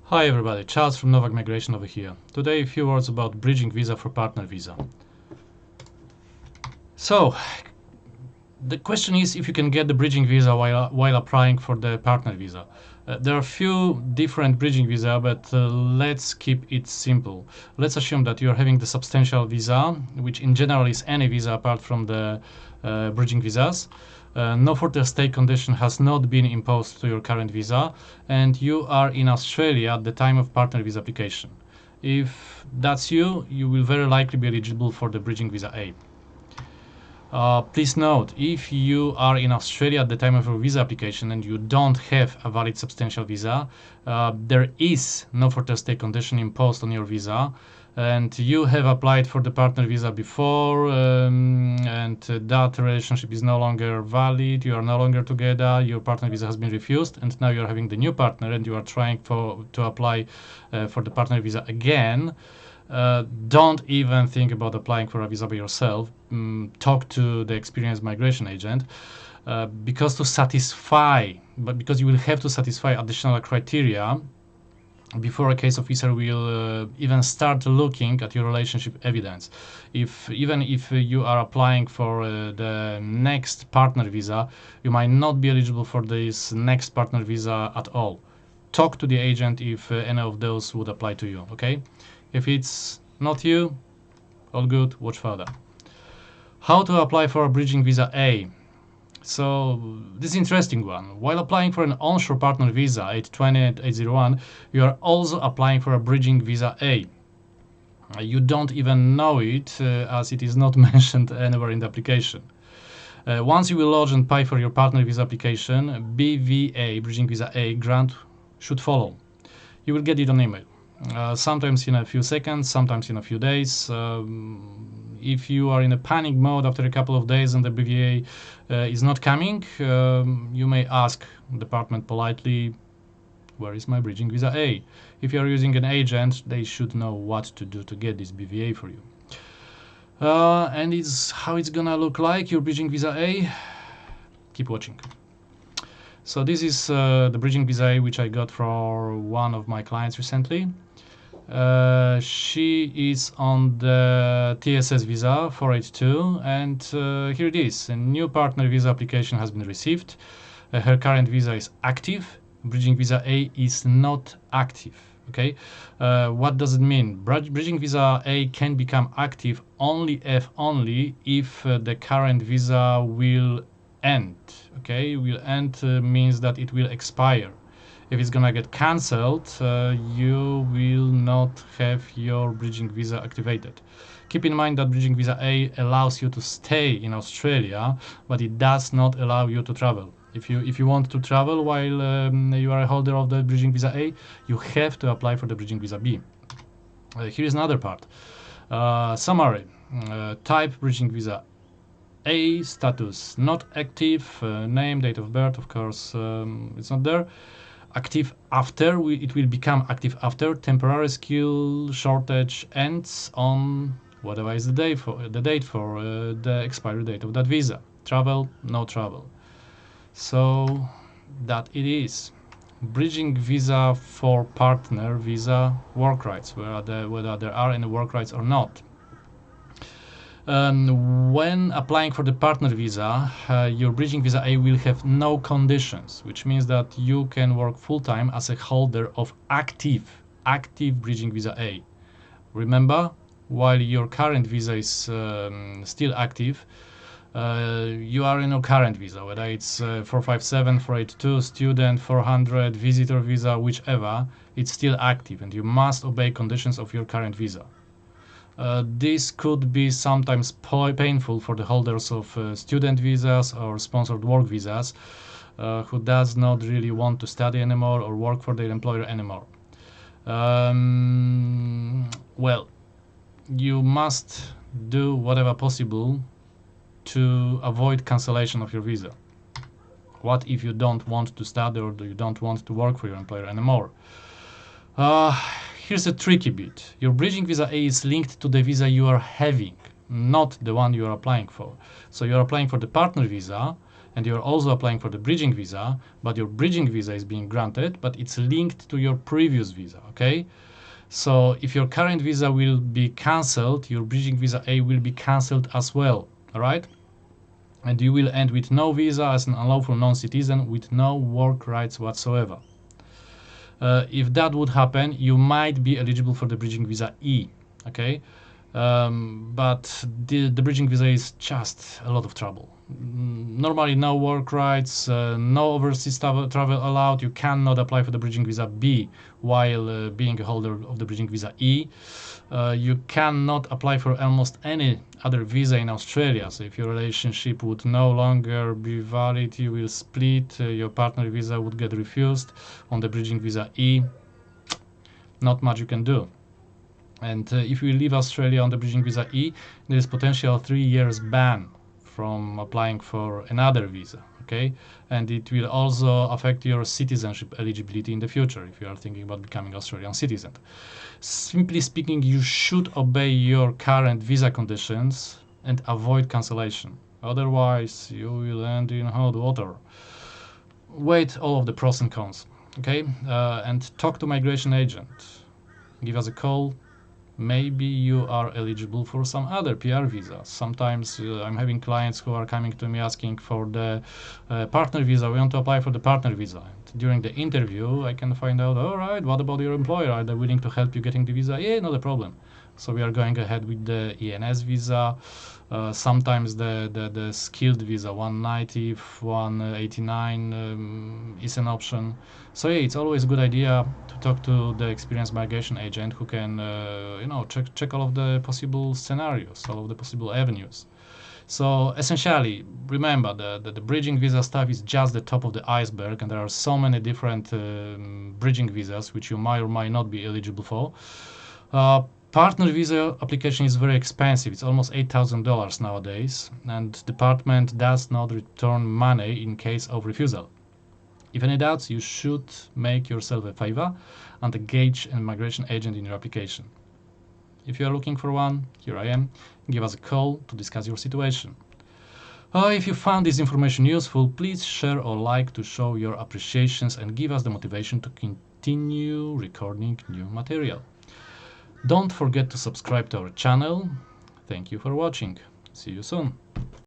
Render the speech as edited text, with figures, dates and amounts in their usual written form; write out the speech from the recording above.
Hi everybody, Charles from Novak Migration over here. Today a few words about bridging visa for partner visa. So, the question is if you can get the bridging visa while applying for the partner visa. There are a few different bridging visa, but let's keep it simple. Let's assume that you're having the substantial visa, which in general is any visa apart from the bridging visas. No further stay condition has not been imposed to your current visa, and you are in Australia at the time of partner visa application. If that's you, you will very likely be eligible for the bridging visa A. Please note, if you are in Australia at the time of your visa application and you don't have a valid substantial visa, there is no further stay condition imposed on your visa, and you have applied for the partner visa before, and that relationship is no longer valid, you are no longer together, your partner visa has been refused, and now you are having the new partner and you are trying to apply for the partner visa again. Don't even think about applying for a visa by yourself. Talk to the experienced migration agent, because you will have to satisfy additional criteria before a case officer will even start looking at your relationship evidence. Even if you are applying for the next partner visa, you might not be eligible for this next partner visa at all. Talk to the agent if any of those would apply to you, okay? If it's not you, all good, watch further. How to apply for a bridging visa A? So this is an interesting one. While applying for an onshore partner visa 820 and 801, you are also applying for a bridging visa A. You don't even know it, as it is not mentioned anywhere in the application. Once you will lodge and pay for your partner visa application, BVA, bridging visa A grant, should follow. You will get it on email. Sometimes in a few seconds, sometimes in a few days. If you are in a panic mode after a couple of days and the BVA is not coming, you may ask the department politely, where is my bridging visa A? If you are using an agent, they should know what to do to get this BVA for you. And how it's gonna look like, your bridging visa A. Keep watching. So this is the bridging visa which I got for one of my clients recently. She is on the TSS visa 482, and here it is. A new partner visa application has been received. Her current visa is active. Bridging visa A is not active. Okay, what does it mean? Bridging visa A can become active only if the current visa will end. Okay, will end means that it will expire. If it's gonna get cancelled, you will not have your bridging visa activated. Keep in mind that bridging visa A allows you to stay in Australia, but it does not allow you to travel. If you want to travel while you are a holder of the bridging visa A, you have to apply for the bridging visa B. Here is another part. Summary. Type bridging visa A, status not active, name, date of birth, of course, it's not there. Active after, it will become active after temporary skill shortage ends on whatever is the date for the expiry date of that visa. Travel, no travel. So that it is. Bridging visa for partner visa work rights, whether there are any work rights or not. When applying for the partner visa, your bridging visa A will have no conditions, which means that you can work full-time as a holder of active bridging visa A. Remember, while your current visa is still active, you are in a current visa, whether it's 457, 482, student, 400, visitor visa, whichever, it's still active and you must obey conditions of your current visa. This could be sometimes painful for the holders of student visas or sponsored work visas who does not really want to study anymore or work for their employer anymore. Well, you must do whatever possible to avoid cancellation of your visa. What if you don't want to study or you don't want to work for your employer anymore? Here's a tricky bit. Your bridging visa A is linked to the visa you are having, not the one you are applying for. So you are applying for the partner visa, and you're also applying for the bridging visa, but your bridging visa is being granted, but it's linked to your previous visa, okay? So if your current visa will be cancelled, your bridging visa A will be cancelled as well, all right? And you will end with no visa as an unlawful non-citizen with no work rights whatsoever. If that would happen, you might be eligible for the bridging visa E, okay? But the bridging visa is just a lot of trouble. Normally, no work rights, no overseas travel allowed. You cannot apply for the bridging visa B while being a holder of the bridging visa E. You cannot apply for almost any other visa in Australia. So if your relationship would no longer be valid, you will split, your partner visa would get refused. On the bridging visa E, not much you can do. And if you leave Australia on the bridging visa E, there is potential 3 years ban from applying for another visa, okay? And it will also affect your citizenship eligibility in the future if you are thinking about becoming Australian citizen. Simply speaking, you should obey your current visa conditions and avoid cancellation. Otherwise, you will end in hot water. Weigh all of the pros and cons, okay? And talk to migration agent. Give us a call. Maybe you are eligible for some other PR visa. Sometimes I'm having clients who are coming to me asking for the partner visa. We want to apply for the partner visa. And during the interview, I can find out, all right, what about your employer? Are they willing to help you getting the visa? Yeah, not a problem. So we are going ahead with the ENS visa. Sometimes the skilled visa 190, 189 is an option. So yeah, it's always a good idea to talk to the experienced migration agent who can check all of the possible scenarios, all of the possible avenues. So essentially, remember the bridging visa stuff is just the top of the iceberg, and there are so many different bridging visas which you might or might not be eligible for. Partner visa application is very expensive. It's almost $8,000 nowadays, and department does not return money in case of refusal. If any doubts, you should make yourself a favor and engage an immigration agent in your application. If you are looking for one, here I am. Give us a call to discuss your situation. If you found this information useful, please share or like to show your appreciations and give us the motivation to continue recording new material. Don't forget to subscribe to our channel. Thank you for watching. See you soon.